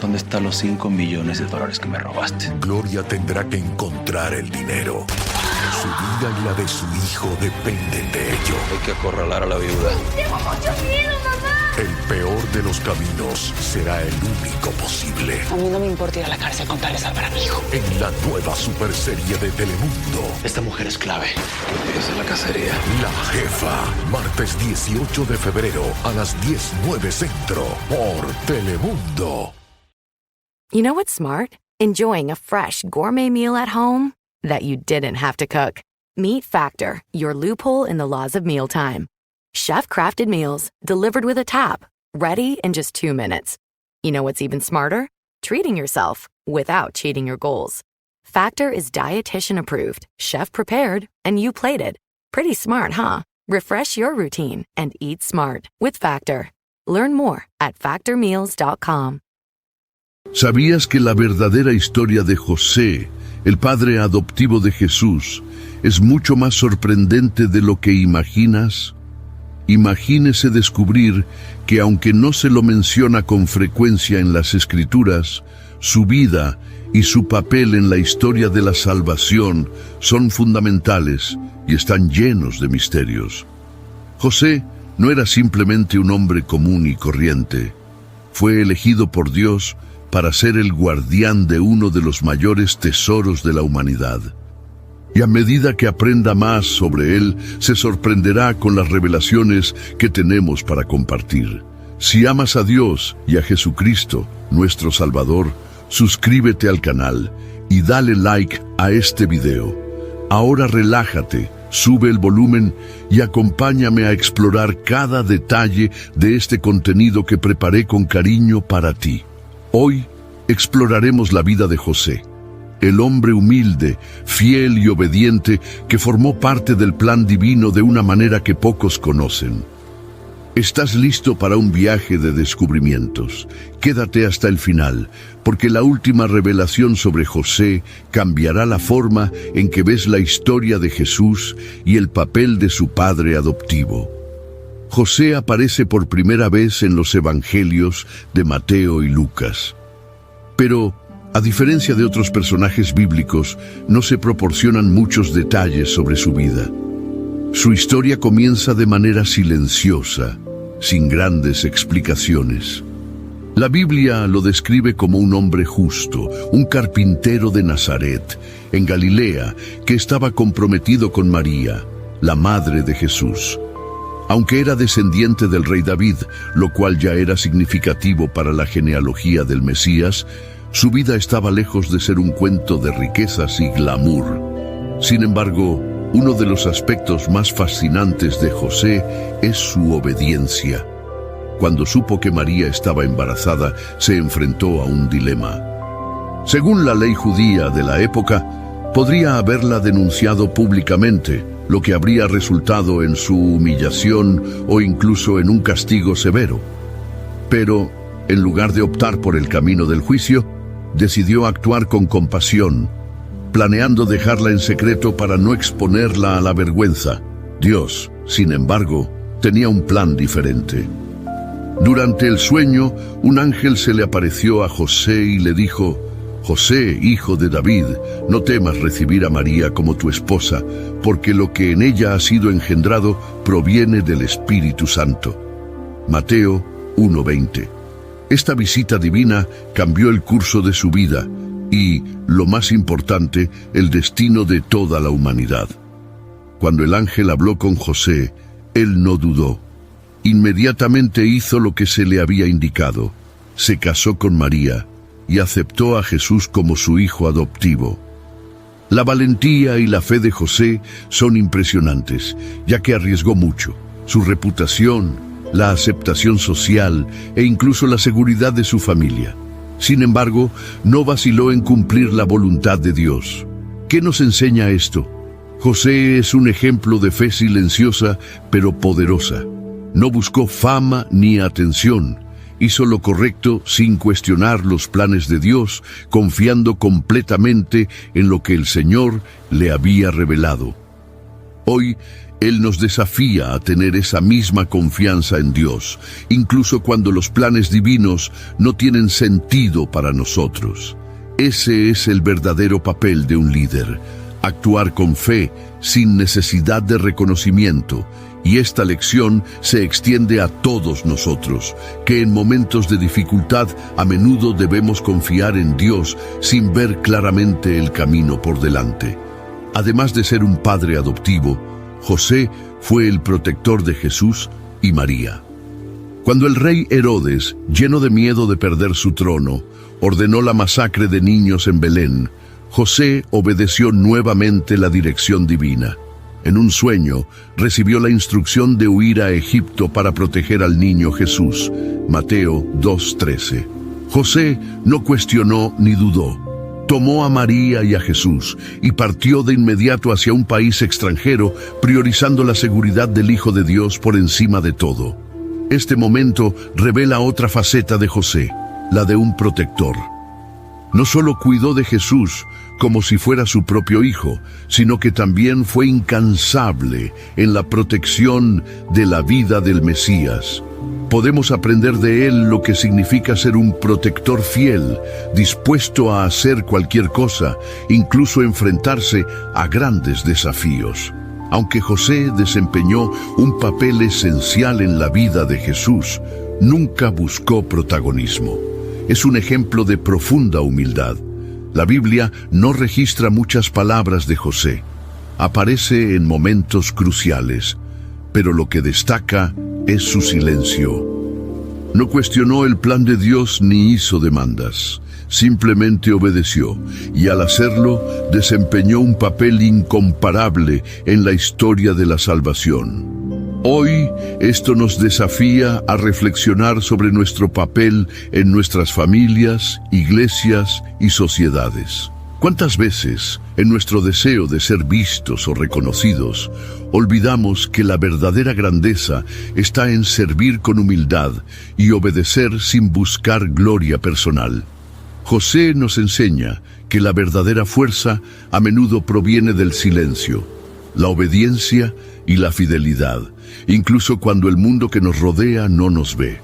¿Dónde están los $5 millones que me robaste? Gloria tendrá que encontrar el dinero. Su vida y la de su hijo dependen de ello. Hay que acorralar a la viuda. Tengo mucho miedo, mamá. El peor de los caminos será el único posible. A mí no me importa ir a la cárcel con tal de salvar a mi hijo. En la nueva superserie de Telemundo. Esta mujer es clave. Esa es la cacería. La Jefa. Martes 18 de febrero a las 10:09 Centro por Telemundo. You know what's smart? Enjoying a fresh gourmet meal at home that you didn't have to cook. Meet Factor, your loophole in the laws of mealtime. Chef-crafted meals delivered with a tap, ready in just 2 minutes. You know what's even smarter? Treating yourself without cheating your goals. Factor is dietitian approved, chef prepared, and you plated. Pretty smart, huh? Refresh your routine and eat smart with Factor. Learn more at factormeals.com. ¿Sabías que la verdadera historia de José, el padre adoptivo de Jesús, es mucho más sorprendente de lo que imaginas? Imagínese descubrir que aunque no se lo menciona con frecuencia en las Escrituras, su vida y su papel en la historia de la salvación son fundamentales y están llenos de misterios. José no era simplemente un hombre común y corriente. Fue elegido por Dios para ser el guardián de uno de los mayores tesoros de la humanidad. Y a medida que aprenda más sobre él, se sorprenderá con las revelaciones que tenemos para compartir. Si amas a Dios y a Jesucristo, nuestro Salvador, suscríbete al canal y dale like a este video. Ahora relájate, sube el volumen y acompáñame a explorar cada detalle de este contenido que preparé con cariño para ti. Hoy exploraremos la vida de José, el hombre humilde, fiel y obediente que formó parte del plan divino de una manera que pocos conocen. ¿Estás listo para un viaje de descubrimientos? Quédate hasta el final, porque la última revelación sobre José cambiará la forma en que ves la historia de Jesús y el papel de su padre adoptivo. José aparece por primera vez en los evangelios de Mateo y Lucas. Pero, a diferencia de otros personajes bíblicos, no se proporcionan muchos detalles sobre su vida. Su historia comienza de manera silenciosa, sin grandes explicaciones. La Biblia lo describe como un hombre justo, un carpintero de Nazaret, en Galilea, que estaba comprometido con María, la madre de Jesús. Aunque era descendiente del rey David, lo cual ya era significativo para la genealogía del Mesías, su vida estaba lejos de ser un cuento de riquezas y glamour. Sin embargo, uno de los aspectos más fascinantes de José es su obediencia. Cuando supo que María estaba embarazada, se enfrentó a un dilema. Según la ley judía de la época, podría haberla denunciado públicamente, lo que habría resultado en su humillación o incluso en un castigo severo. Pero, en lugar de optar por el camino del juicio, decidió actuar con compasión, planeando dejarla en secreto para no exponerla a la vergüenza. Dios, sin embargo, tenía un plan diferente. Durante el sueño, un ángel se le apareció a José y le dijo: «José, hijo de David, no temas recibir a María como tu esposa, porque lo que en ella ha sido engendrado proviene del Espíritu Santo». Mateo 1:20. Esta visita divina cambió el curso de su vida y, lo más importante, el destino de toda la humanidad. Cuando el ángel habló con José, él no dudó. Inmediatamente hizo lo que se le había indicado. Se casó con María y aceptó a Jesús como su hijo adoptivo. La valentía y la fe de José son impresionantes, ya que arriesgó mucho: su reputación, la aceptación social e incluso la seguridad de su familia. Sin embargo, no vaciló en cumplir la voluntad de Dios. ¿Qué nos enseña esto? José es un ejemplo de fe silenciosa pero poderosa. No buscó fama ni atención. Hizo lo correcto sin cuestionar los planes de Dios, confiando completamente en lo que el Señor le había revelado. Hoy Él nos desafía a tener esa misma confianza en Dios, incluso cuando los planes divinos no tienen sentido para nosotros. Ese es el verdadero papel de un líder, actuar con fe sin necesidad de reconocimiento, y esta lección se extiende a todos nosotros, que en momentos de dificultad a menudo debemos confiar en Dios sin ver claramente el camino por delante. Además de ser un padre adoptivo, José fue el protector de Jesús y María. Cuando el rey Herodes, lleno de miedo de perder su trono, ordenó la masacre de niños en Belén, José obedeció nuevamente la dirección divina. En un sueño, recibió la instrucción de huir a Egipto para proteger al niño Jesús. Mateo 2:13. José no cuestionó ni dudó. Tomó a María y a Jesús y partió de inmediato hacia un país extranjero, priorizando la seguridad del Hijo de Dios por encima de todo. Este momento revela otra faceta de José, la de un protector. No solo cuidó de Jesús como si fuera su propio hijo, sino que también fue incansable en la protección de la vida del Mesías. Podemos aprender de él lo que significa ser un protector fiel, dispuesto a hacer cualquier cosa, incluso enfrentarse a grandes desafíos. Aunque José desempeñó un papel esencial en la vida de Jesús, nunca buscó protagonismo. Es un ejemplo de profunda humildad. La Biblia no registra muchas palabras de José. Aparece en momentos cruciales, pero lo que destaca es su silencio. No cuestionó el plan de Dios ni hizo demandas. Simplemente obedeció, y al hacerlo, desempeñó un papel incomparable en la historia de la salvación. Hoy, esto nos desafía a reflexionar sobre nuestro papel en nuestras familias, iglesias y sociedades. ¿Cuántas veces, en nuestro deseo de ser vistos o reconocidos, olvidamos que la verdadera grandeza está en servir con humildad y obedecer sin buscar gloria personal? José nos enseña que la verdadera fuerza a menudo proviene del silencio, la obediencia y la fidelidad, incluso cuando el mundo que nos rodea no nos ve.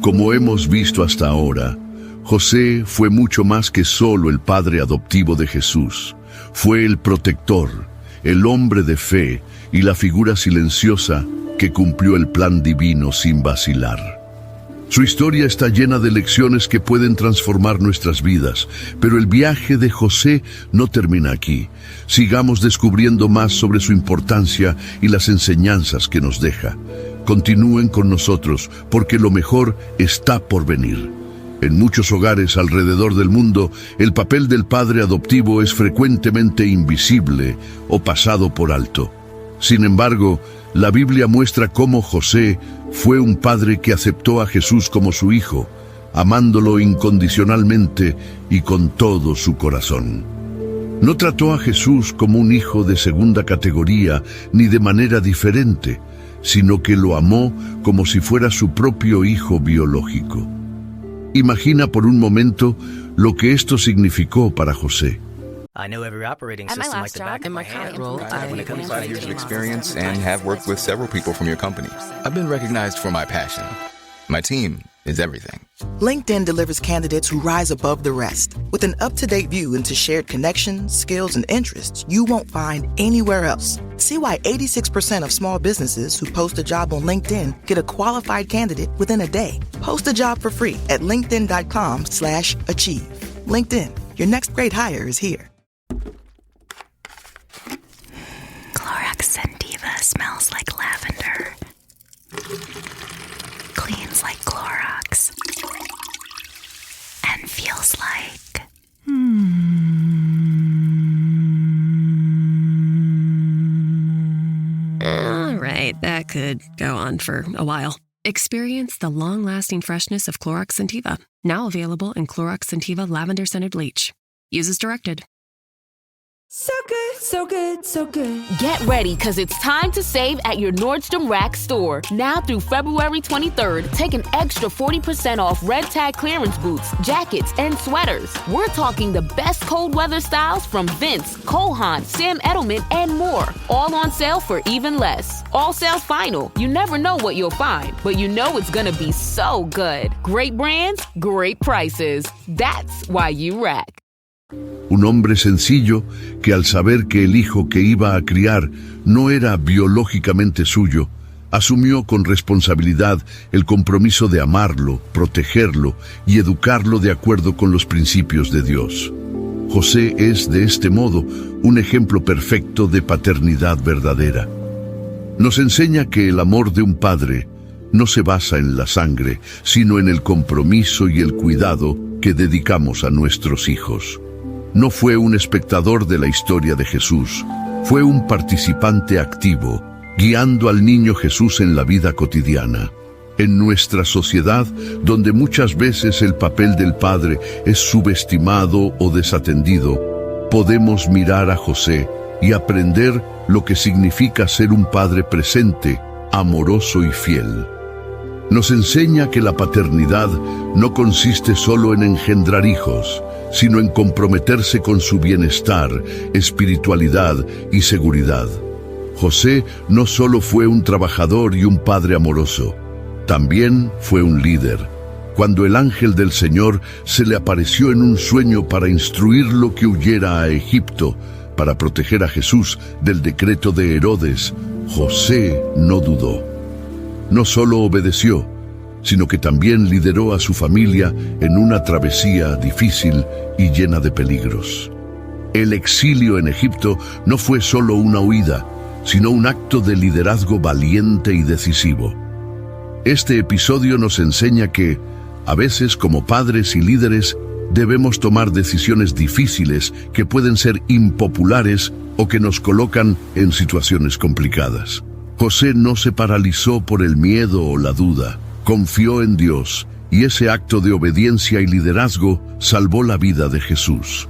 Como hemos visto hasta ahora, José fue mucho más que solo el padre adoptivo de Jesús. Fue el protector, el hombre de fe y la figura silenciosa que cumplió el plan divino sin vacilar. Su historia está llena de lecciones que pueden transformar nuestras vidas, pero el viaje de José no termina aquí. Sigamos descubriendo más sobre su importancia y las enseñanzas que nos deja. Continúen con nosotros, porque lo mejor está por venir. En muchos hogares alrededor del mundo, el papel del padre adoptivo es frecuentemente invisible o pasado por alto. Sin embargo, la Biblia muestra cómo José fue un padre que aceptó a Jesús como su hijo, amándolo incondicionalmente y con todo su corazón. No trató a Jesús como un hijo de segunda categoría ni de manera diferente, sino que lo amó como si fuera su propio hijo biológico. Imagina por un momento lo que esto significó para José. I know every operating At my system like last the job, back of in my my current hand. role, I When it comes to 5 years years of of experience experience and have worked with several people from your company, I've been recognized for my passion. My team is everything. LinkedIn delivers candidates who rise above the rest. With an up-to-date view into shared connections, skills, and interests you won't find anywhere else. See why 86% of small businesses who post a job on LinkedIn get a qualified candidate within a day. Post a job for free at linkedin.com/achieve. LinkedIn, your next great hire is here. Clorox Sentiva smells like lavender. Cleans like Clorox. And feels like... All right, that could go on for a while. Experience the long-lasting freshness of Clorox Sentiva, now available in Clorox Sentiva Lavender Scented Bleach. Use as directed. So good, so good, so good. Get ready, because it's time to save at your Nordstrom Rack store. Now through February 23rd, take an extra 40% off red tag clearance boots, jackets, and sweaters. We're talking the best cold weather styles from Vince, Cole Haan, Sam Edelman, and more. All on sale for even less. All sales final. You never know what you'll find, but you know it's gonna be so good. Great brands, great prices. That's why you rack. Un hombre sencillo que al saber que el hijo que iba a criar no era biológicamente suyo, asumió con responsabilidad el compromiso de amarlo, protegerlo y educarlo de acuerdo con los principios de Dios. José es, de este modo, un ejemplo perfecto de paternidad verdadera. Nos enseña que el amor de un padre no se basa en la sangre, sino en el compromiso y el cuidado que dedicamos a nuestros hijos. No fue un espectador de la historia de Jesús, fue un participante activo, guiando al niño Jesús en la vida cotidiana. En nuestra sociedad, donde muchas veces el papel del padre es subestimado o desatendido, podemos mirar a José y aprender lo que significa ser un padre presente, amoroso y fiel. Nos enseña que la paternidad no consiste solo en engendrar hijos, sino en comprometerse con su bienestar, espiritualidad y seguridad. José no solo fue un trabajador y un padre amoroso, también fue un líder. Cuando el ángel del Señor se le apareció en un sueño para instruirlo que huyera a Egipto, para proteger a Jesús del decreto de Herodes, José no dudó. No solo obedeció, sino que también lideró a su familia en una travesía difícil y llena de peligros. El exilio en Egipto no fue solo una huida, sino un acto de liderazgo valiente y decisivo. Este episodio nos enseña que, a veces como padres y líderes, debemos tomar decisiones difíciles que pueden ser impopulares o que nos colocan en situaciones complicadas. José no se paralizó por el miedo o la duda. Confió en Dios, y ese acto de obediencia y liderazgo salvó la vida de Jesús.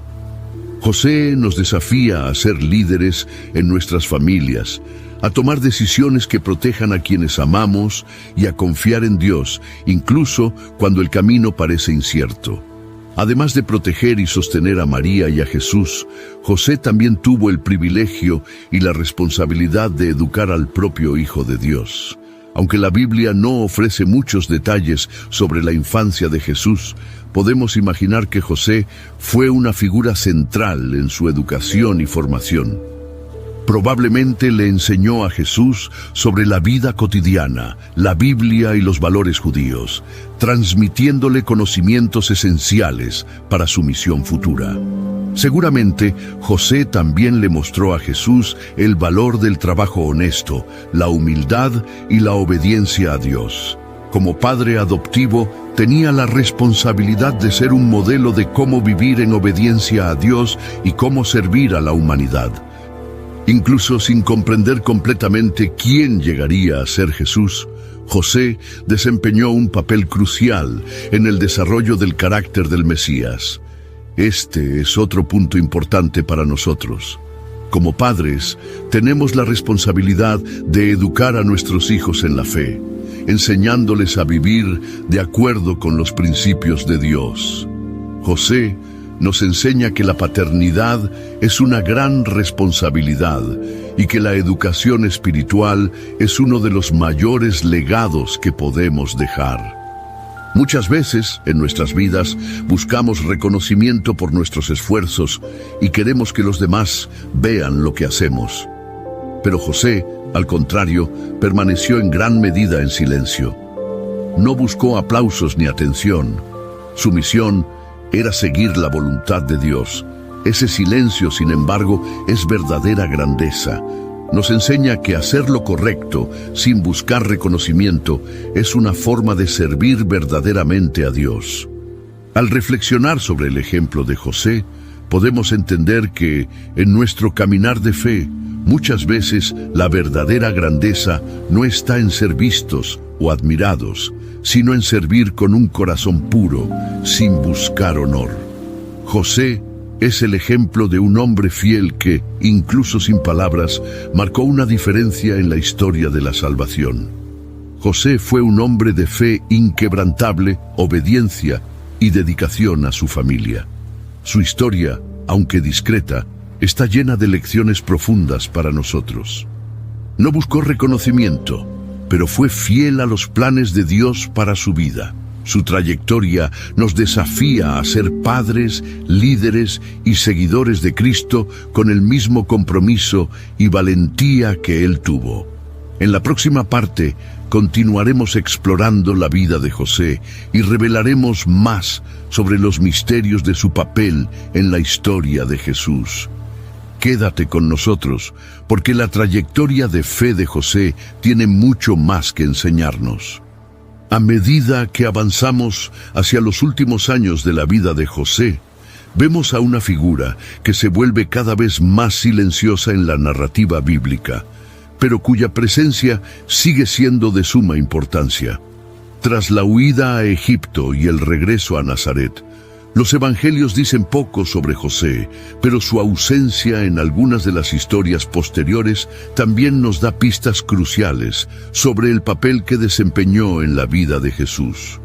José nos desafía a ser líderes en nuestras familias, a tomar decisiones que protejan a quienes amamos y a confiar en Dios, incluso cuando el camino parece incierto. Además de proteger y sostener a María y a Jesús, José también tuvo el privilegio y la responsabilidad de educar al propio Hijo de Dios. Aunque la Biblia no ofrece muchos detalles sobre la infancia de Jesús, podemos imaginar que José fue una figura central en su educación y formación. Probablemente le enseñó a Jesús sobre la vida cotidiana, la Biblia y los valores judíos, transmitiéndole conocimientos esenciales para su misión futura. Seguramente, José también le mostró a Jesús el valor del trabajo honesto, la humildad y la obediencia a Dios. Como padre adoptivo, tenía la responsabilidad de ser un modelo de cómo vivir en obediencia a Dios y cómo servir a la humanidad. Incluso sin comprender completamente quién llegaría a ser Jesús, José desempeñó un papel crucial en el desarrollo del carácter del Mesías. Este es otro punto importante para nosotros. Como padres, tenemos la responsabilidad de educar a nuestros hijos en la fe, enseñándoles a vivir de acuerdo con los principios de Dios. José nos enseña que la paternidad es una gran responsabilidad y que la educación espiritual es uno de los mayores legados que podemos dejar. Muchas veces, en nuestras vidas, buscamos reconocimiento por nuestros esfuerzos y queremos que los demás vean lo que hacemos. Pero José, al contrario, permaneció en gran medida en silencio. No buscó aplausos ni atención. Su misión era seguir la voluntad de Dios. Ese silencio, sin embargo, es verdadera grandeza. Nos enseña que hacer lo correcto, sin buscar reconocimiento, es una forma de servir verdaderamente a Dios. Al reflexionar sobre el ejemplo de José, podemos entender que, en nuestro caminar de fe, muchas veces la verdadera grandeza no está en ser vistos o admirados, sino en servir con un corazón puro, sin buscar honor. José es el ejemplo de un hombre fiel que, incluso sin palabras, marcó una diferencia en la historia de la salvación. José fue un hombre de fe inquebrantable, obediencia y dedicación a su familia. Su historia, aunque discreta, está llena de lecciones profundas para nosotros. No buscó reconocimiento, pero fue fiel a los planes de Dios para su vida. Su trayectoria nos desafía a ser padres, líderes y seguidores de Cristo con el mismo compromiso y valentía que Él tuvo. En la próxima parte, continuaremos explorando la vida de José y revelaremos más sobre los misterios de su papel en la historia de Jesús. Quédate con nosotros, porque la trayectoria de fe de José tiene mucho más que enseñarnos. A medida que avanzamos hacia los últimos años de la vida de José, vemos a una figura que se vuelve cada vez más silenciosa en la narrativa bíblica, pero cuya presencia sigue siendo de suma importancia. Tras la huida a Egipto y el regreso a Nazaret, los evangelios dicen poco sobre José, pero su ausencia en algunas de las historias posteriores también nos da pistas cruciales sobre el papel que desempeñó en la vida de Jesús.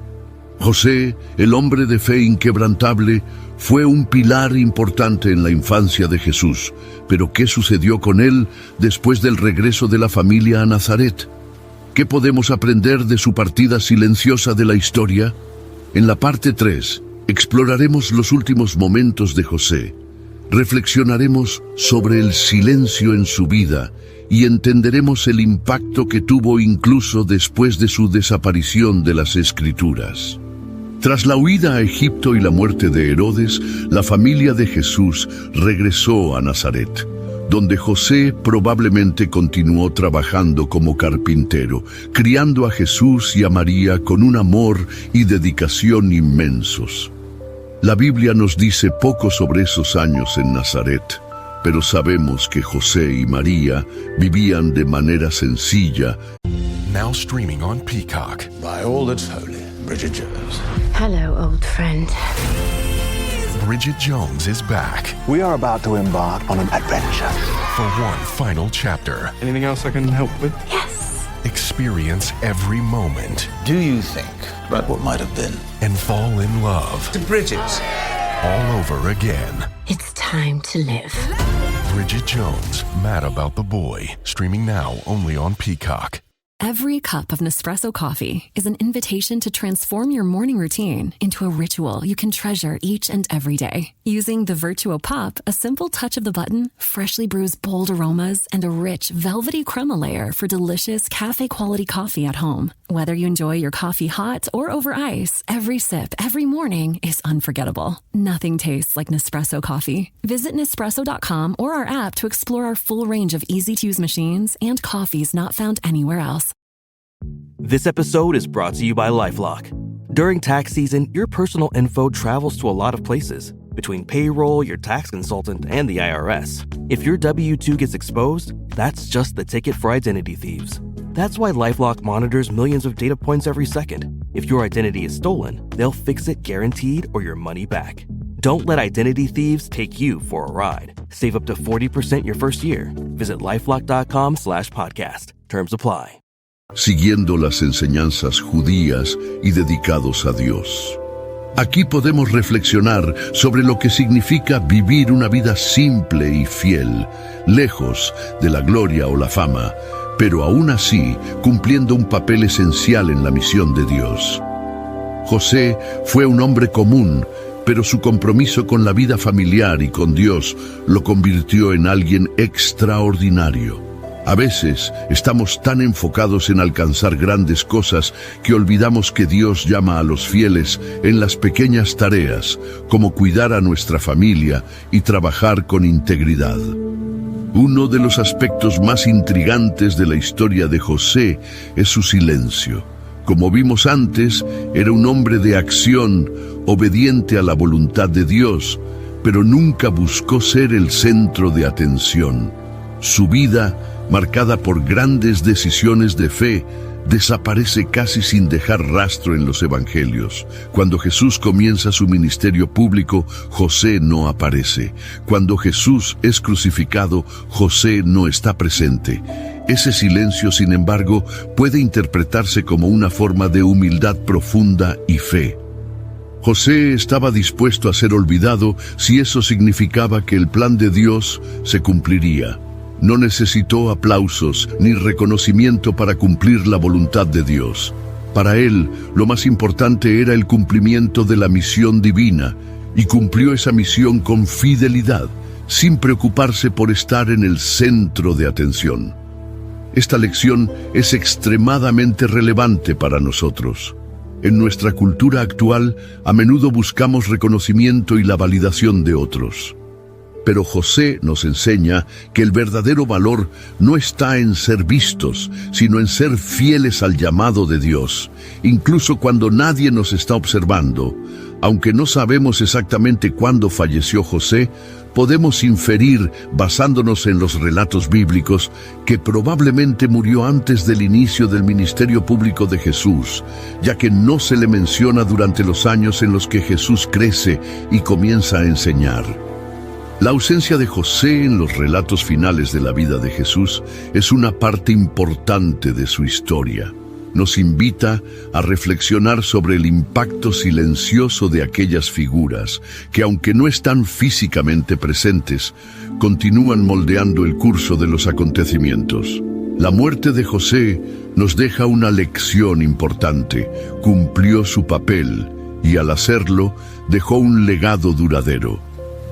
José, el hombre de fe inquebrantable, fue un pilar importante en la infancia de Jesús, pero ¿qué sucedió con él después del regreso de la familia a Nazaret? ¿Qué podemos aprender de su partida silenciosa de la historia? En la parte 3, exploraremos los últimos momentos de José, reflexionaremos sobre el silencio en su vida y entenderemos el impacto que tuvo incluso después de su desaparición de las Escrituras. Tras la huida a Egipto y la muerte de Herodes, la familia de Jesús regresó a Nazaret, donde José probablemente continuó trabajando como carpintero, criando a Jesús y a María con un amor y dedicación inmensos. La Biblia nos dice poco sobre esos años en Nazaret, pero sabemos que José y María vivían de manera sencilla. Now streaming on Peacock. By all that's holy, Bridget Jones. Hello, old friend. Bridget Jones is back. We are about to embark on an adventure. For one final chapter. Anything else I can help with? Yes. Experience every moment. Do you think about what might have been? And fall in love. To Bridget. All over again. It's time to live. Bridget Jones, Mad About the Boy. Streaming now only on Peacock. Every cup of Nespresso coffee is an invitation to transform your morning routine into a ritual you can treasure each and every day. Using the Vertuo Pop, a simple touch of the button freshly brews bold aromas and a rich, velvety crema layer for delicious cafe-quality coffee at home. Whether you enjoy your coffee hot or over ice, every sip, every morning is unforgettable. Nothing tastes like Nespresso coffee. Visit Nespresso.com or our app to explore our full range of easy-to-use machines and coffees not found anywhere else. This episode is brought to you by LifeLock. During tax season, your personal info travels to a lot of places. Between payroll, your tax consultant, and the IRS. If your W-2 gets exposed, that's just the ticket for identity thieves. That's why LifeLock monitors millions of data points every second. If your identity is stolen, they'll fix it guaranteed or your money back. Don't let identity thieves take you for a ride. Save up to 40% your first year. Visit LifeLock.com/podcast. Terms apply. Siguiendo las enseñanzas judías y dedicados a Dios. Aquí podemos reflexionar sobre lo que significa vivir una vida simple y fiel, lejos de la gloria o la fama, pero aún así cumpliendo un papel esencial en la misión de Dios. José fue un hombre común, pero su compromiso con la vida familiar y con Dios lo convirtió en alguien extraordinario. A veces estamos tan enfocados en alcanzar grandes cosas que olvidamos que Dios llama a los fieles en las pequeñas tareas, como cuidar a nuestra familia y trabajar con integridad. Uno de los aspectos más intrigantes de la historia de José es su silencio. Como vimos antes, era un hombre de acción, obediente a la voluntad de Dios, pero nunca buscó ser el centro de atención. Su vida, marcada por grandes decisiones de fe, desaparece casi sin dejar rastro en los evangelios. Cuando Jesús comienza su ministerio público, José no aparece. Cuando Jesús es crucificado, José no está presente. Ese silencio, sin embargo, puede interpretarse como una forma de humildad profunda y fe. José estaba dispuesto a ser olvidado si eso significaba que el plan de Dios se cumpliría. No necesitó aplausos ni reconocimiento para cumplir la voluntad de Dios. Para él, lo más importante era el cumplimiento de la misión divina, y cumplió esa misión con fidelidad, sin preocuparse por estar en el centro de atención. Esta lección es extremadamente relevante para nosotros. En nuestra cultura actual, a menudo buscamos reconocimiento y la validación de otros. Pero José nos enseña que el verdadero valor no está en ser vistos, sino en ser fieles al llamado de Dios, incluso cuando nadie nos está observando. Aunque no sabemos exactamente cuándo falleció José, podemos inferir, basándonos en los relatos bíblicos, que probablemente murió antes del inicio del ministerio público de Jesús, ya que no se le menciona durante los años en los que Jesús crece y comienza a enseñar. La ausencia de José en los relatos finales de la vida de Jesús es una parte importante de su historia. Nos invita a reflexionar sobre el impacto silencioso de aquellas figuras que, aunque no están físicamente presentes, continúan moldeando el curso de los acontecimientos. La muerte de José nos deja una lección importante. Cumplió su papel y, al hacerlo, dejó un legado duradero.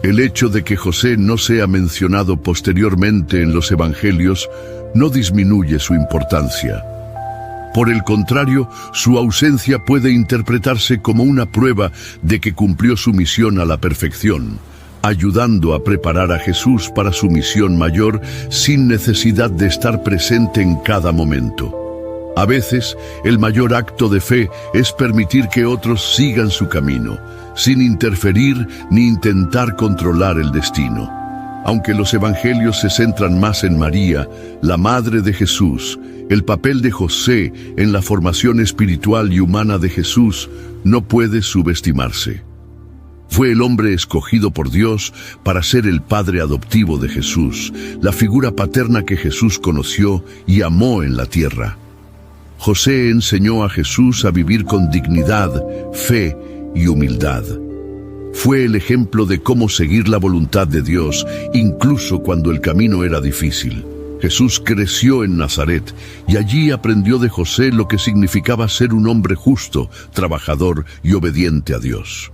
El hecho de que José no sea mencionado posteriormente en los evangelios no disminuye su importancia. Por el contrario, su ausencia puede interpretarse como una prueba de que cumplió su misión a la perfección, ayudando a preparar a Jesús para su misión mayor sin necesidad de estar presente en cada momento. A veces, el mayor acto de fe es permitir que otros sigan su camino, sin interferir ni intentar controlar el destino. Aunque los evangelios se centran más en María, la madre de Jesús, el papel de José en la formación espiritual y humana de Jesús no puede subestimarse. Fue el hombre escogido por Dios para ser el padre adoptivo de Jesús, la figura paterna que Jesús conoció y amó en la tierra. José enseñó a Jesús a vivir con dignidad, fe y humildad. Fue el ejemplo de cómo seguir la voluntad de Dios, incluso cuando el camino era difícil. Jesús creció en Nazaret y allí aprendió de José lo que significaba ser un hombre justo, trabajador y obediente a Dios.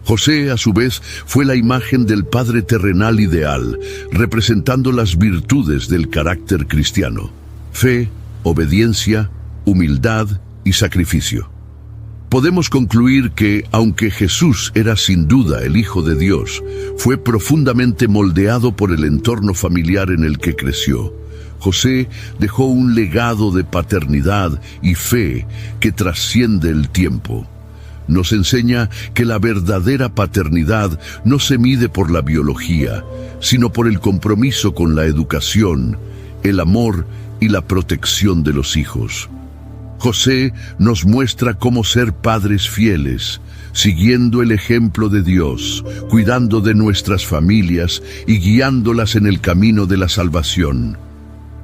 José, a su vez, fue la imagen del padre terrenal ideal, representando las virtudes del carácter cristiano: fe, obediencia, humildad y sacrificio. Podemos concluir que, aunque Jesús era sin duda el Hijo de Dios, fue profundamente moldeado por el entorno familiar en el que creció. José dejó un legado de paternidad y fe que trasciende el tiempo. Nos enseña que la verdadera paternidad no se mide por la biología, sino por el compromiso con la educación, el amor y la protección de los hijos. José nos muestra cómo ser padres fieles, siguiendo el ejemplo de Dios, cuidando de nuestras familias y guiándolas en el camino de la salvación.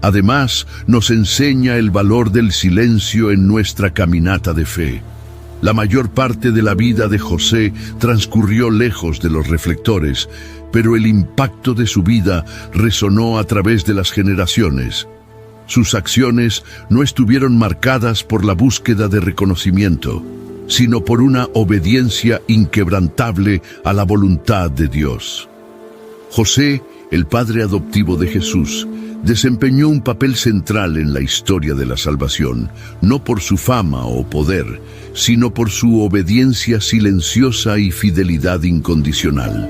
Además, nos enseña el valor del silencio en nuestra caminata de fe. La mayor parte de la vida de José transcurrió lejos de los reflectores, pero el impacto de su vida resonó a través de las generaciones. Sus acciones no estuvieron marcadas por la búsqueda de reconocimiento, sino por una obediencia inquebrantable a la voluntad de Dios. José, el padre adoptivo de Jesús, desempeñó un papel central en la historia de la salvación, no por su fama o poder, sino por su obediencia silenciosa y fidelidad incondicional.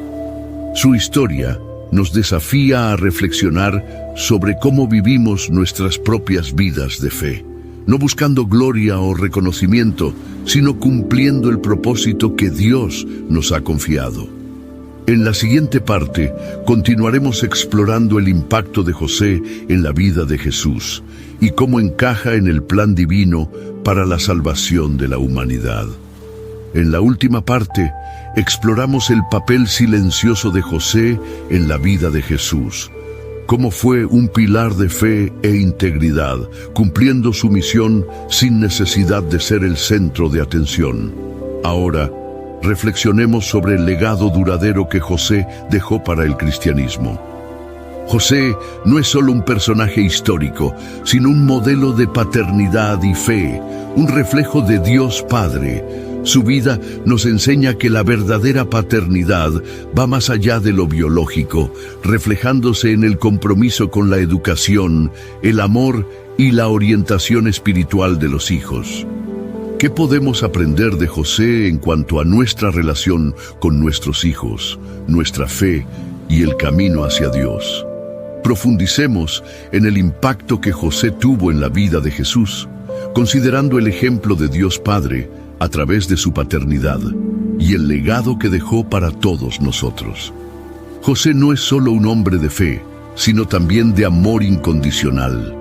Su historia nos desafía a reflexionar sobre cómo vivimos nuestras propias vidas de fe, no buscando gloria o reconocimiento, sino cumpliendo el propósito que Dios nos ha confiado. En la siguiente parte, continuaremos explorando el impacto de José en la vida de Jesús y cómo encaja en el plan divino para la salvación de la humanidad. En la última parte, exploramos el papel silencioso de José en la vida de Jesús, cómo fue un pilar de fe e integridad, cumpliendo su misión sin necesidad de ser el centro de atención. Ahora, reflexionemos sobre el legado duradero que José dejó para el cristianismo. José no es solo un personaje histórico, sino un modelo de paternidad y fe, un reflejo de Dios Padre. Su vida nos enseña que la verdadera paternidad va más allá de lo biológico, reflejándose en el compromiso con la educación, el amor y la orientación espiritual de los hijos. ¿Qué podemos aprender de José en cuanto a nuestra relación con nuestros hijos, nuestra fe y el camino hacia Dios? Profundicemos en el impacto que José tuvo en la vida de Jesús, considerando el ejemplo de Dios Padre a través de su paternidad y el legado que dejó para todos nosotros. José no es solo un hombre de fe, sino también de amor incondicional.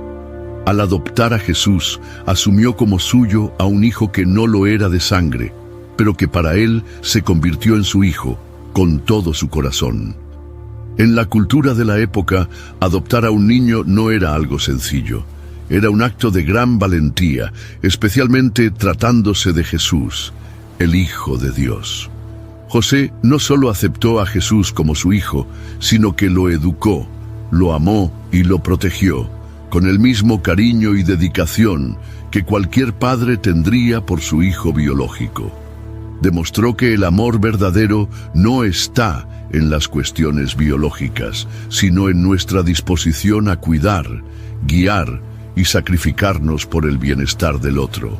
Al adoptar a Jesús, asumió como suyo a un hijo que no lo era de sangre, pero que para él se convirtió en su hijo, con todo su corazón. En la cultura de la época, adoptar a un niño no era algo sencillo. Era un acto de gran valentía, especialmente tratándose de Jesús, el Hijo de Dios. José no solo aceptó a Jesús como su hijo, sino que lo educó, lo amó y lo protegió, con el mismo cariño y dedicación que cualquier padre tendría por su hijo biológico. Demostró que el amor verdadero no está en las cuestiones biológicas, sino en nuestra disposición a cuidar, guiar y sacrificarnos por el bienestar del otro.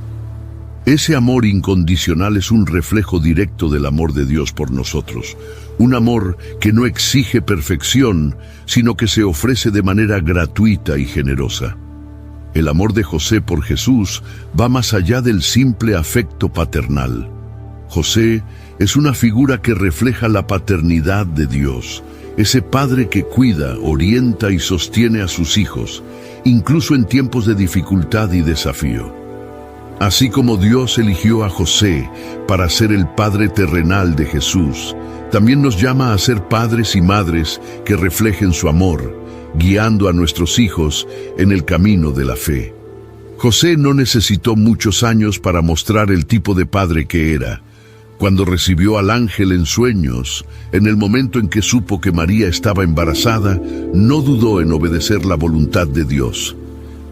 Ese amor incondicional es un reflejo directo del amor de Dios por nosotros, un amor que no exige perfección, sino que se ofrece de manera gratuita y generosa. El amor de José por Jesús va más allá del simple afecto paternal. José es una figura que refleja la paternidad de Dios, ese padre que cuida, orienta y sostiene a sus hijos, incluso en tiempos de dificultad y desafío. Así como Dios eligió a José para ser el padre terrenal de Jesús, también nos llama a ser padres y madres que reflejen su amor, guiando a nuestros hijos en el camino de la fe. José no necesitó muchos años para mostrar el tipo de padre que era. Cuando recibió al ángel en sueños, en el momento en que supo que María estaba embarazada, no dudó en obedecer la voluntad de Dios.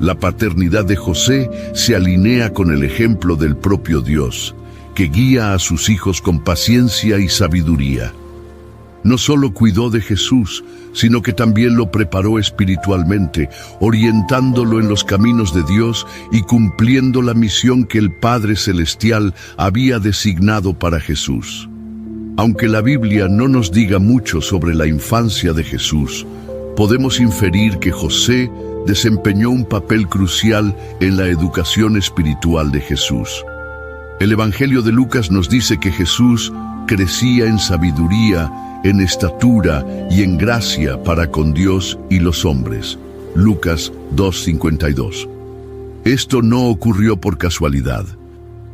La paternidad de José se alinea con el ejemplo del propio Dios, que guía a sus hijos con paciencia y sabiduría. No solo cuidó de Jesús, sino que también lo preparó espiritualmente, orientándolo en los caminos de Dios y cumpliendo la misión que el Padre Celestial había designado para Jesús. Aunque la Biblia no nos diga mucho sobre la infancia de Jesús, podemos inferir que José desempeñó un papel crucial en la educación espiritual de Jesús. El Evangelio de Lucas nos dice que Jesús crecía en sabiduría, en estatura y en gracia para con Dios y los hombres. Lucas 2:52. Esto no ocurrió por casualidad.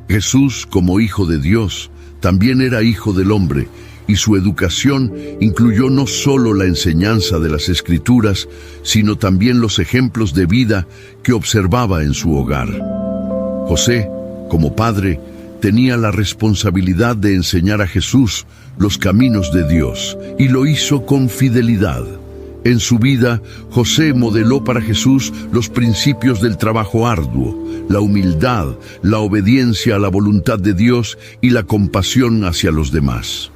Jesús, como hijo de Dios, también era hijo del hombre, y su educación incluyó no solo la enseñanza de las Escrituras, sino también los ejemplos de vida que observaba en su hogar. José, como padre, tenía la responsabilidad de enseñar a Jesús los caminos de Dios, y lo hizo con fidelidad. En su vida, José modeló para Jesús los principios del trabajo arduo, la humildad, la obediencia a la voluntad de Dios y la compasión hacia los demás.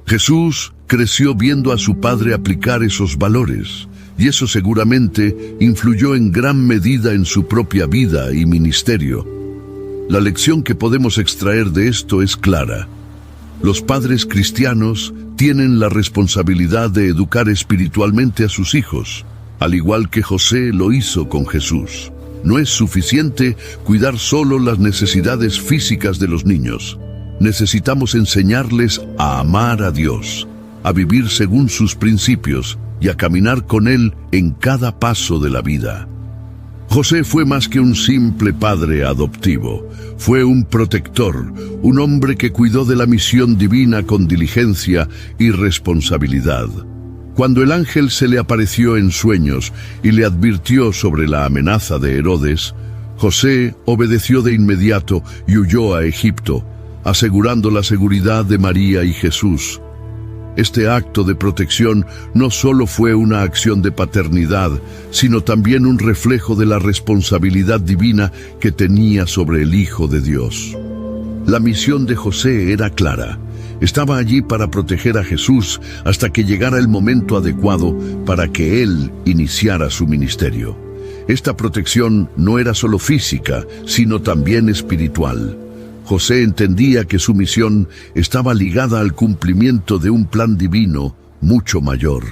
Jesús creció viendo a su padre aplicar esos valores, y eso seguramente influyó en gran medida en su propia vida y ministerio. La lección que podemos extraer de esto es clara. Los padres cristianos tienen la responsabilidad de educar espiritualmente a sus hijos, al igual que José lo hizo con Jesús. No es suficiente cuidar solo las necesidades físicas de los niños. Necesitamos enseñarles a amar a Dios, a vivir según sus principios y a caminar con Él en cada paso de la vida. José fue más que un simple padre adoptivo. Fue un protector, un hombre que cuidó de la misión divina con diligencia y responsabilidad. Cuando el ángel se le apareció en sueños y le advirtió sobre la amenaza de Herodes, José obedeció de inmediato y huyó a Egipto, asegurando la seguridad de María y Jesús. Este acto de protección no solo fue una acción de paternidad, sino también un reflejo de la responsabilidad divina que tenía sobre el Hijo de Dios. La misión de José era clara. Estaba allí para proteger a Jesús hasta que llegara el momento adecuado para que Él iniciara su ministerio. Esta protección no era solo física, sino también espiritual. José entendía que su misión estaba ligada al cumplimiento de un plan divino mucho mayor.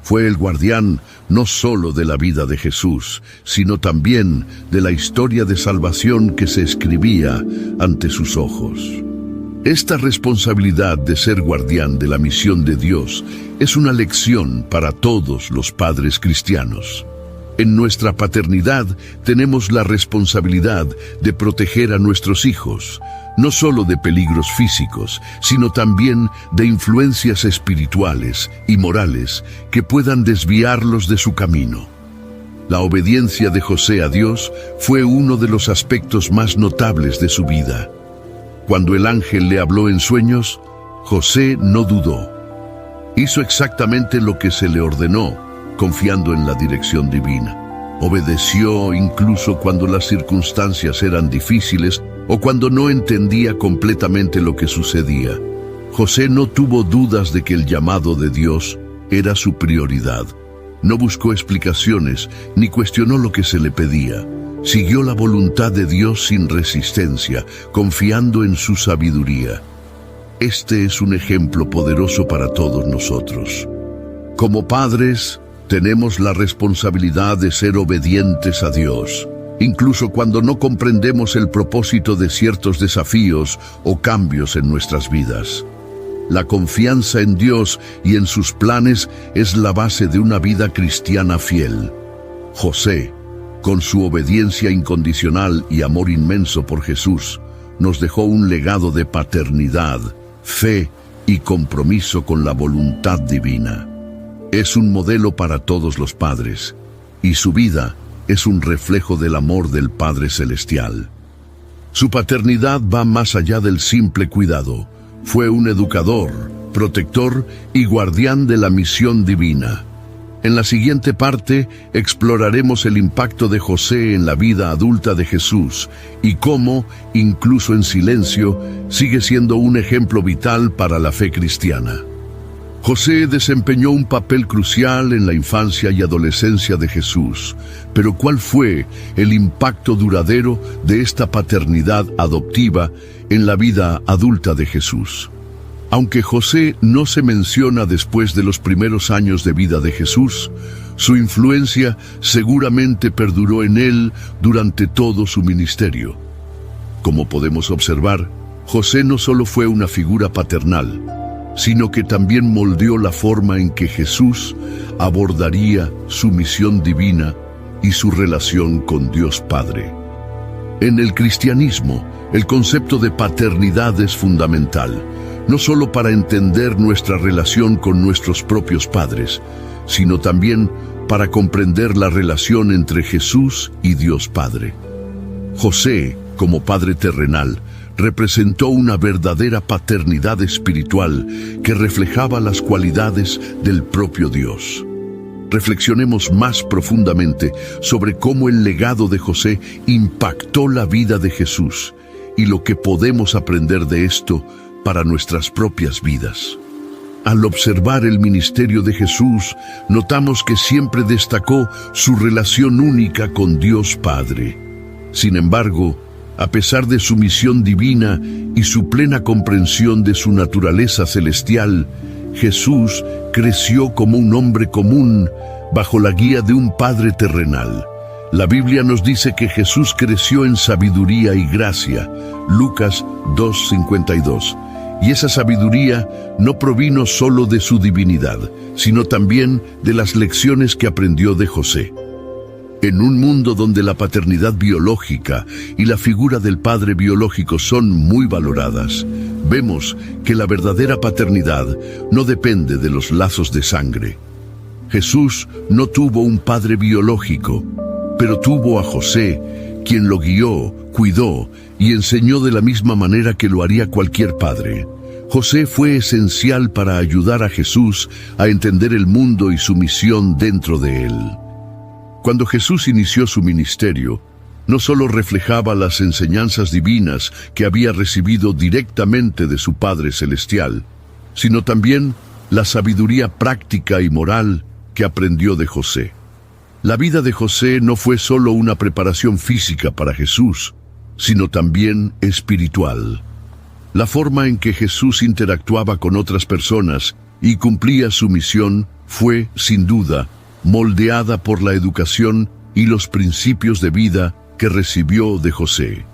Fue el guardián no solo de la vida de Jesús, sino también de la historia de salvación que se escribía ante sus ojos. Esta responsabilidad de ser guardián de la misión de Dios es una lección para todos los padres cristianos. En nuestra paternidad tenemos la responsabilidad de proteger a nuestros hijos, no solo de peligros físicos, sino también de influencias espirituales y morales que puedan desviarlos de su camino. La obediencia de José a Dios fue uno de los aspectos más notables de su vida. Cuando el ángel le habló en sueños, José no dudó. Hizo exactamente lo que se le ordenó, confiando en la dirección divina. Obedeció incluso cuando las circunstancias eran difíciles o cuando no entendía completamente lo que sucedía. José no tuvo dudas de que el llamado de Dios era su prioridad. No buscó explicaciones ni cuestionó lo que se le pedía. Siguió la voluntad de Dios sin resistencia, confiando en su sabiduría. Este es un ejemplo poderoso para todos nosotros. Como padres, tenemos la responsabilidad de ser obedientes a Dios, incluso cuando no comprendemos el propósito de ciertos desafíos o cambios en nuestras vidas. La confianza en Dios y en sus planes es la base de una vida cristiana fiel. José, con su obediencia incondicional y amor inmenso por Jesús, nos dejó un legado de paternidad, fe y compromiso con la voluntad divina. Es un modelo para todos los padres, y su vida es un reflejo del amor del Padre Celestial. Su paternidad va más allá del simple cuidado. Fue un educador, protector y guardián de la misión divina. En la siguiente parte exploraremos el impacto de José en la vida adulta de Jesús y cómo, incluso en silencio, sigue siendo un ejemplo vital para la fe cristiana. José desempeñó un papel crucial en la infancia y adolescencia de Jesús, pero ¿cuál fue el impacto duradero de esta paternidad adoptiva en la vida adulta de Jesús? Aunque José no se menciona después de los primeros años de vida de Jesús, su influencia seguramente perduró en él durante todo su ministerio. Como podemos observar, José no solo fue una figura paternal, sino que también moldeó la forma en que Jesús abordaría su misión divina y su relación con Dios Padre. En el cristianismo, el concepto de paternidad es fundamental, no solo para entender nuestra relación con nuestros propios padres, sino también para comprender la relación entre Jesús y Dios Padre. José, como padre terrenal, representó una verdadera paternidad espiritual que reflejaba las cualidades del propio Dios. Reflexionemos más profundamente sobre cómo el legado de José impactó la vida de Jesús y lo que podemos aprender de esto para nuestras propias vidas. Al observar el ministerio de Jesús, notamos que siempre destacó su relación única con Dios Padre. Sin embargo, a pesar de su misión divina y su plena comprensión de su naturaleza celestial, Jesús creció como un hombre común bajo la guía de un Padre terrenal. La Biblia nos dice que Jesús creció en sabiduría y gracia, Lucas 2:52, Y esa sabiduría no provino solo de su divinidad, sino también de las lecciones que aprendió de José. En un mundo donde la paternidad biológica y la figura del padre biológico son muy valoradas, vemos que la verdadera paternidad no depende de los lazos de sangre. Jesús no tuvo un padre biológico, pero tuvo a José, quien lo guió, cuidó y enseñó de la misma manera que lo haría cualquier padre. José fue esencial para ayudar a Jesús a entender el mundo y su misión dentro de él. Cuando Jesús inició su ministerio, no solo reflejaba las enseñanzas divinas que había recibido directamente de su Padre Celestial, sino también la sabiduría práctica y moral que aprendió de José. La vida de José no fue solo una preparación física para Jesús, sino también espiritual. La forma en que Jesús interactuaba con otras personas y cumplía su misión fue, sin duda, moldeada por la educación y los principios de vida que recibió de José.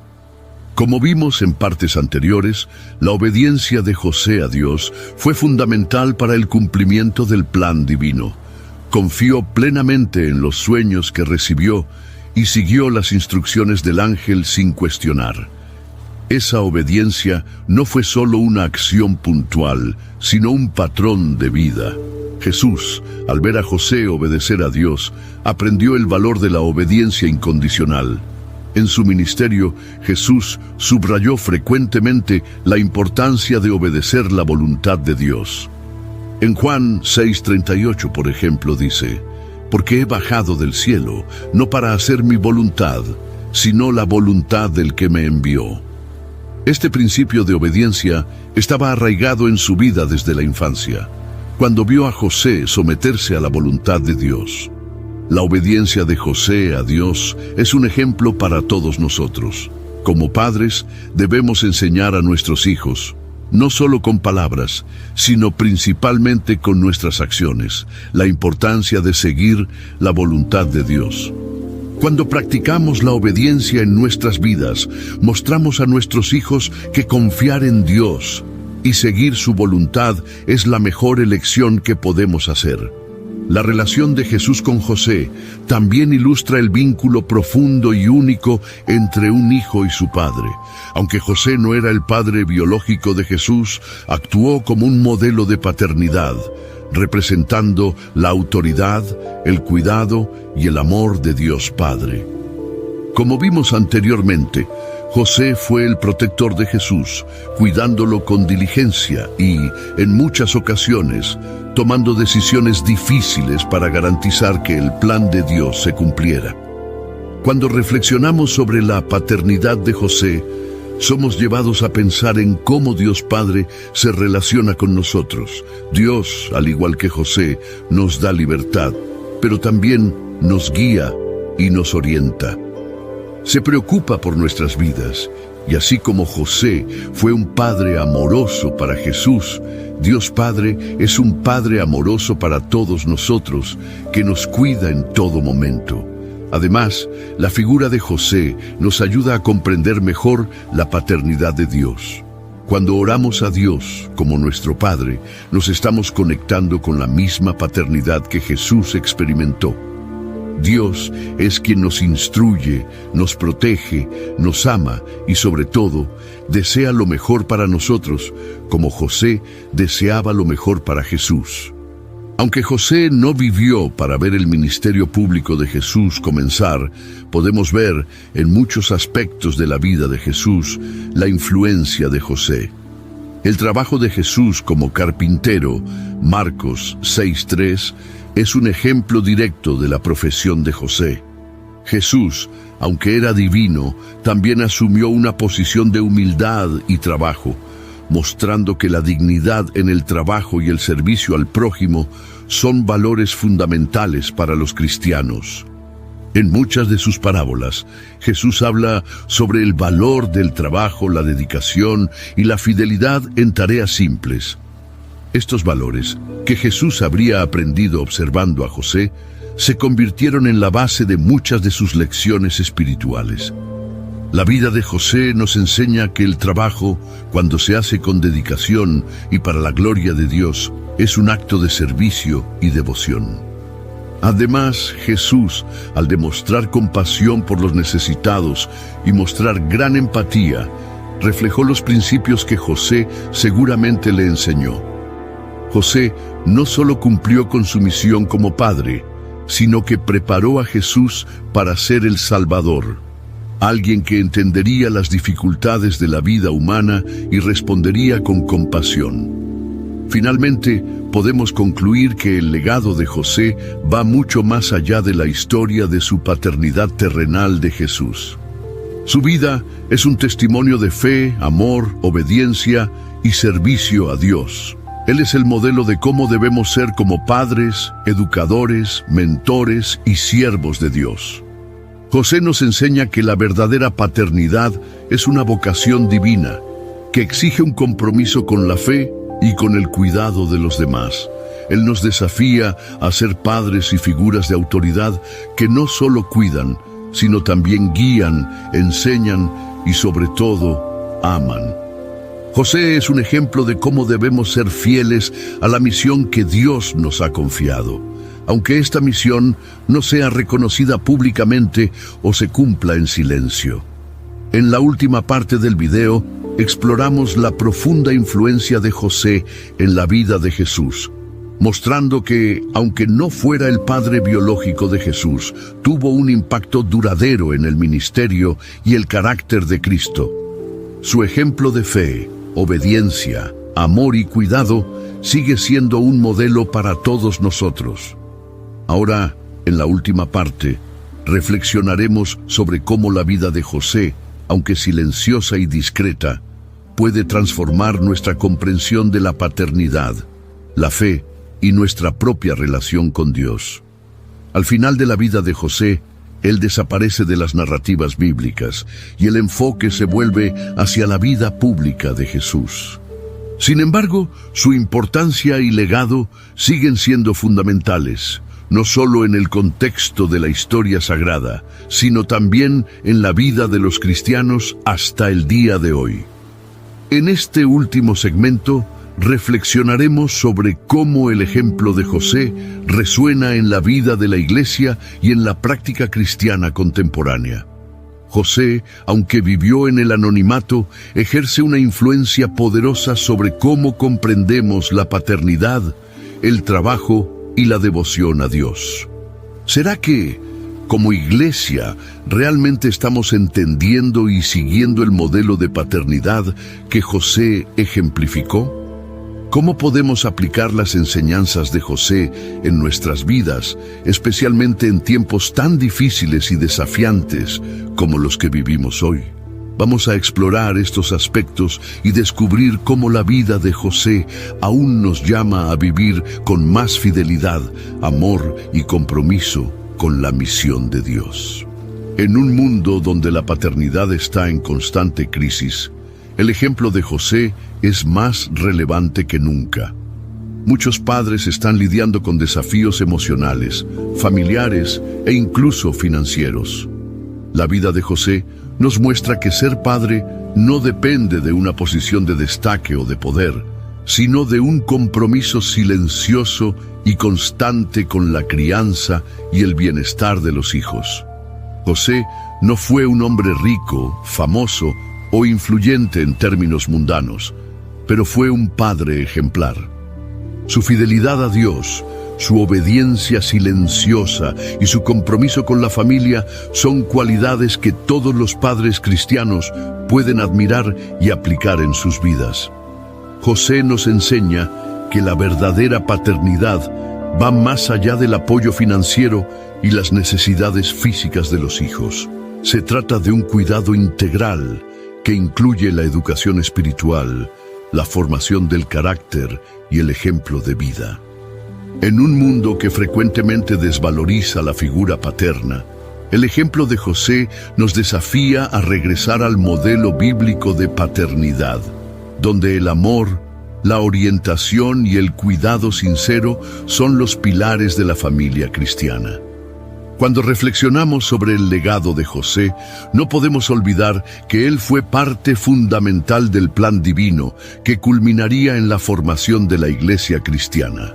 Como vimos en partes anteriores, la obediencia de José a Dios fue fundamental para el cumplimiento del plan divino. Confió plenamente en los sueños que recibió y siguió las instrucciones del ángel sin cuestionar. Esa obediencia no fue solo una acción puntual, sino un patrón de vida. Jesús, al ver a José obedecer a Dios, aprendió el valor de la obediencia incondicional. En su ministerio, Jesús subrayó frecuentemente la importancia de obedecer la voluntad de Dios. En Juan 6:38, por ejemplo, dice: «Porque he bajado del cielo, no para hacer mi voluntad, sino la voluntad del que me envió». Este principio de obediencia estaba arraigado en su vida desde la infancia, cuando vio a José someterse a la voluntad de Dios. La obediencia de José a Dios es un ejemplo para todos nosotros. Como padres, debemos enseñar a nuestros hijos, no solo con palabras, sino principalmente con nuestras acciones, la importancia de seguir la voluntad de Dios. Cuando practicamos la obediencia en nuestras vidas, mostramos a nuestros hijos que confiar en Dios y seguir su voluntad es la mejor elección que podemos hacer. La relación de Jesús con José también ilustra el vínculo profundo y único entre un hijo y su padre. Aunque José no era el padre biológico de Jesús, actuó como un modelo de paternidad, representando la autoridad, el cuidado y el amor de Dios Padre. Como vimos anteriormente, José fue el protector de Jesús, cuidándolo con diligencia y, en muchas ocasiones, tomando decisiones difíciles para garantizar que el plan de Dios se cumpliera. Cuando reflexionamos sobre la paternidad de José, somos llevados a pensar en cómo Dios Padre se relaciona con nosotros. Dios, al igual que José, nos da libertad, pero también nos guía y nos orienta. Se preocupa por nuestras vidas, y así como José fue un padre amoroso para Jesús, Dios Padre es un Padre amoroso para todos nosotros, que nos cuida en todo momento. Además, la figura de José nos ayuda a comprender mejor la paternidad de Dios. Cuando oramos a Dios como nuestro Padre, nos estamos conectando con la misma paternidad que Jesús experimentó. Dios es quien nos instruye, nos protege, nos ama y sobre todo, desea lo mejor para nosotros, como José deseaba lo mejor para Jesús. Aunque José no vivió para ver el ministerio público de Jesús comenzar, podemos ver en muchos aspectos de la vida de Jesús la influencia de José. El trabajo de Jesús como carpintero, Marcos 6:3, es un ejemplo directo de la profesión de José. Jesús, aunque era divino, también asumió una posición de humildad y trabajo, mostrando que la dignidad en el trabajo y el servicio al prójimo son valores fundamentales para los cristianos. En muchas de sus parábolas, Jesús habla sobre el valor del trabajo, la dedicación y la fidelidad en tareas simples. Estos valores, que Jesús habría aprendido observando a José, se convirtieron en la base de muchas de sus lecciones espirituales. La vida de José nos enseña que el trabajo, cuando se hace con dedicación y para la gloria de Dios, es un acto de servicio y devoción. Además, Jesús, al demostrar compasión por los necesitados y mostrar gran empatía, reflejó los principios que José seguramente le enseñó. José no solo cumplió con su misión como padre, sino que preparó a Jesús para ser el Salvador, alguien que entendería las dificultades de la vida humana y respondería con compasión. Finalmente, podemos concluir que el legado de José va mucho más allá de la historia de su paternidad terrenal de Jesús. Su vida es un testimonio de fe, amor, obediencia y servicio a Dios. Él es el modelo de cómo debemos ser como padres, educadores, mentores y siervos de Dios. José nos enseña que la verdadera paternidad es una vocación divina, que exige un compromiso con la fe y con el cuidado de los demás. Él nos desafía a ser padres y figuras de autoridad que no solo cuidan, sino también guían, enseñan y sobre todo aman. José es un ejemplo de cómo debemos ser fieles a la misión que Dios nos ha confiado, aunque esta misión no sea reconocida públicamente o se cumpla en silencio. En la última parte del video, exploramos la profunda influencia de José en la vida de Jesús, mostrando que, aunque no fuera el padre biológico de Jesús, tuvo un impacto duradero en el ministerio y el carácter de Cristo. Su ejemplo de fe, obediencia, amor y cuidado sigue siendo un modelo para todos nosotros. Ahora, en la última parte, reflexionaremos sobre cómo la vida de José, aunque silenciosa y discreta, puede transformar nuestra comprensión de la paternidad, la fe y nuestra propia relación con Dios. Al final de la vida de José, él desaparece de las narrativas bíblicas y el enfoque se vuelve hacia la vida pública de Jesús. Sin embargo, su importancia y legado siguen siendo fundamentales, no solo en el contexto de la historia sagrada, sino también en la vida de los cristianos hasta el día de hoy. En este último segmento, reflexionaremos sobre cómo el ejemplo de José resuena en la vida de la Iglesia y en la práctica cristiana contemporánea. José, aunque vivió en el anonimato, ejerce una influencia poderosa sobre cómo comprendemos la paternidad, el trabajo y la devoción a Dios. ¿Será que, como Iglesia, realmente estamos entendiendo y siguiendo el modelo de paternidad que José ejemplificó? ¿Cómo podemos aplicar las enseñanzas de José en nuestras vidas, especialmente en tiempos tan difíciles y desafiantes como los que vivimos hoy? Vamos a explorar estos aspectos y descubrir cómo la vida de José aún nos llama a vivir con más fidelidad, amor y compromiso con la misión de Dios. En un mundo donde la paternidad está en constante crisis, el ejemplo de José es más relevante que nunca. Muchos padres están lidiando con desafíos emocionales, familiares e incluso financieros. La vida de José nos muestra que ser padre no depende de una posición de destaque o de poder, sino de un compromiso silencioso y constante con la crianza y el bienestar de los hijos. José no fue un hombre rico, famoso o influyente en términos mundanos, pero fue un padre ejemplar. Su fidelidad a Dios, su obediencia silenciosa y su compromiso con la familia son cualidades que todos los padres cristianos pueden admirar y aplicar en sus vidas. José nos enseña que la verdadera paternidad va más allá del apoyo financiero y las necesidades físicas de los hijos. Se trata de un cuidado integral que incluye la educación espiritual, la formación del carácter y el ejemplo de vida. En un mundo que frecuentemente desvaloriza la figura paterna, el ejemplo de José nos desafía a regresar al modelo bíblico de paternidad, donde el amor, la orientación y el cuidado sincero son los pilares de la familia cristiana. Cuando reflexionamos sobre el legado de José, no podemos olvidar que él fue parte fundamental del plan divino que culminaría en la formación de la iglesia cristiana.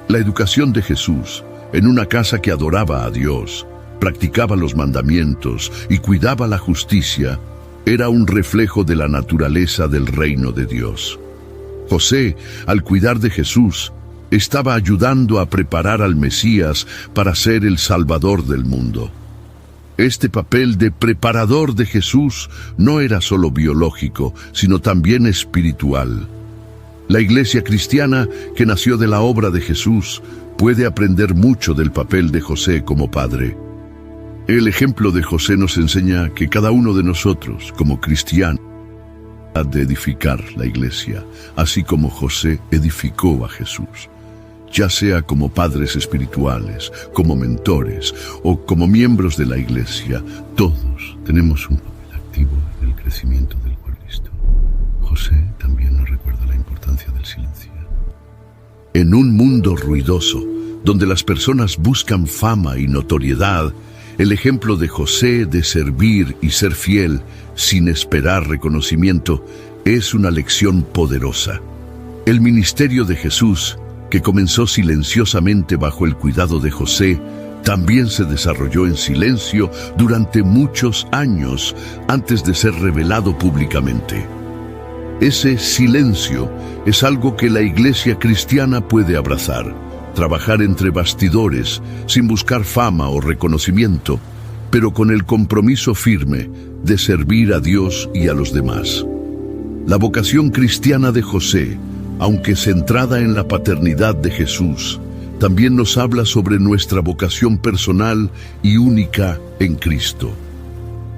La educación de Jesús, en una casa que adoraba a Dios, practicaba los mandamientos y cuidaba la justicia, era un reflejo de la naturaleza del reino de Dios. José, al cuidar de Jesús, estaba ayudando a preparar al Mesías para ser el Salvador del mundo. Este papel de preparador de Jesús no era solo biológico, sino también espiritual. La iglesia cristiana, que nació de la obra de Jesús, puede aprender mucho del papel de José como padre. El ejemplo de José nos enseña que cada uno de nosotros, como cristianos, ha de edificar la iglesia, así como José edificó a Jesús. Ya sea como padres espirituales, como mentores o como miembros de la iglesia, todos tenemos un papel activo en el crecimiento del cuerpo de Cristo. José también nos recuerda la importancia del silencio. En un mundo ruidoso, donde las personas buscan fama y notoriedad, el ejemplo de José de servir y ser fiel sin esperar reconocimiento es una lección poderosa. El ministerio de Jesús, que comenzó silenciosamente bajo el cuidado de José, también se desarrolló en silencio durante muchos años antes de ser revelado públicamente. Ese silencio es algo que la iglesia cristiana puede abrazar, trabajar entre bastidores, sin buscar fama o reconocimiento, pero con el compromiso firme de servir a Dios y a los demás. La vocación cristiana de José, aunque centrada en la paternidad de Jesús, también nos habla sobre nuestra vocación personal y única en Cristo.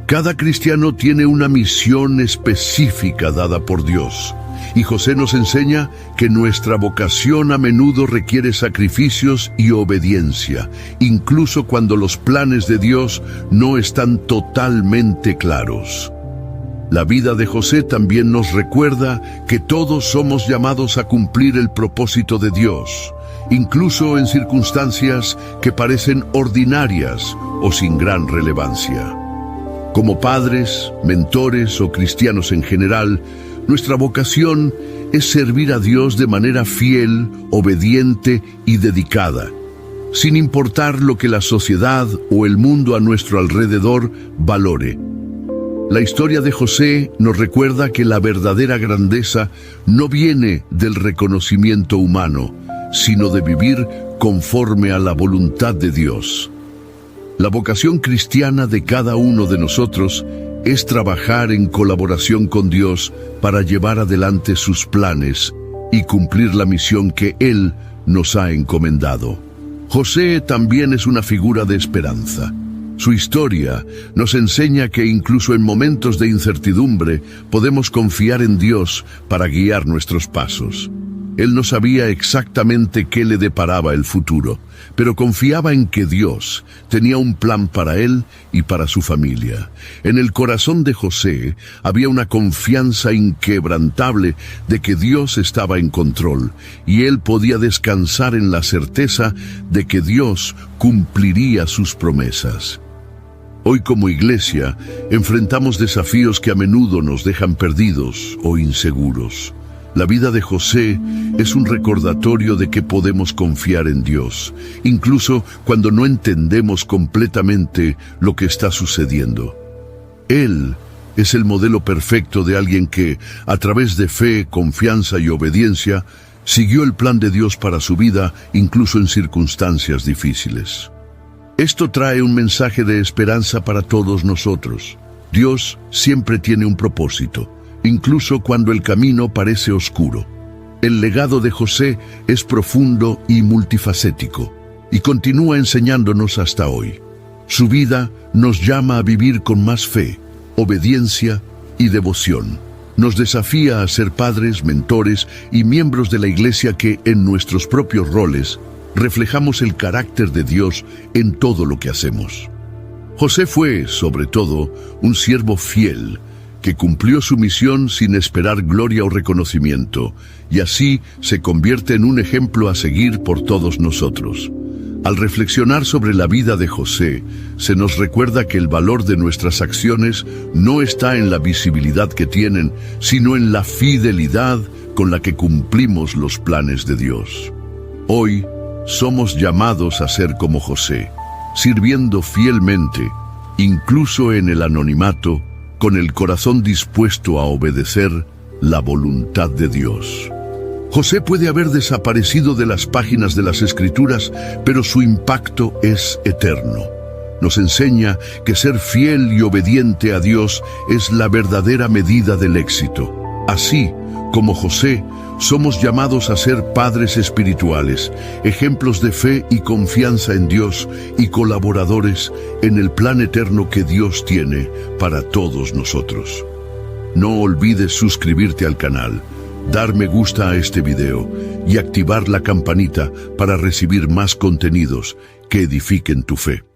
Cada cristiano tiene una misión específica dada por Dios, y José nos enseña que nuestra vocación a menudo requiere sacrificios y obediencia, incluso cuando los planes de Dios no están totalmente claros. La vida de José también nos recuerda que todos somos llamados a cumplir el propósito de Dios, incluso en circunstancias que parecen ordinarias o sin gran relevancia. Como padres, mentores o cristianos en general, nuestra vocación es servir a Dios de manera fiel, obediente y dedicada, sin importar lo que la sociedad o el mundo a nuestro alrededor valore. La historia de José nos recuerda que la verdadera grandeza no viene del reconocimiento humano, sino de vivir conforme a la voluntad de Dios. La vocación cristiana de cada uno de nosotros es trabajar en colaboración con Dios para llevar adelante sus planes y cumplir la misión que Él nos ha encomendado. José también es una figura de esperanza. Su historia nos enseña que incluso en momentos de incertidumbre podemos confiar en Dios para guiar nuestros pasos. Él no sabía exactamente qué le deparaba el futuro, pero confiaba en que Dios tenía un plan para él y para su familia. En el corazón de José había una confianza inquebrantable de que Dios estaba en control, y él podía descansar en la certeza de que Dios cumpliría sus promesas. Hoy como iglesia enfrentamos desafíos que a menudo nos dejan perdidos o inseguros. La vida de José es un recordatorio de que podemos confiar en Dios, incluso cuando no entendemos completamente lo que está sucediendo. Él es el modelo perfecto de alguien que, a través de fe, confianza y obediencia, siguió el plan de Dios para su vida, incluso en circunstancias difíciles. Esto trae un mensaje de esperanza para todos nosotros. Dios siempre tiene un propósito, incluso cuando el camino parece oscuro. El legado de José es profundo y multifacético, y continúa enseñándonos hasta hoy. Su vida nos llama a vivir con más fe, obediencia y devoción. Nos desafía a ser padres, mentores y miembros de la iglesia que, en nuestros propios roles, reflejamos el carácter de Dios en todo lo que hacemos. José fue, sobre todo, un siervo fiel, que cumplió su misión sin esperar gloria o reconocimiento, y así se convierte en un ejemplo a seguir por todos nosotros. Al reflexionar sobre la vida de José, se nos recuerda que el valor de nuestras acciones no está en la visibilidad que tienen, sino en la fidelidad con la que cumplimos los planes de Dios. Hoy somos llamados a ser como José, sirviendo fielmente, incluso en el anonimato, con el corazón dispuesto a obedecer la voluntad de Dios. José puede haber desaparecido de las páginas de las Escrituras, pero su impacto es eterno. Nos enseña que ser fiel y obediente a Dios es la verdadera medida del éxito. Así como José, somos llamados a ser padres espirituales, ejemplos de fe y confianza en Dios y colaboradores en el plan eterno que Dios tiene para todos nosotros. No olvides suscribirte al canal, dar me gusta a este video y activar la campanita para recibir más contenidos que edifiquen tu fe.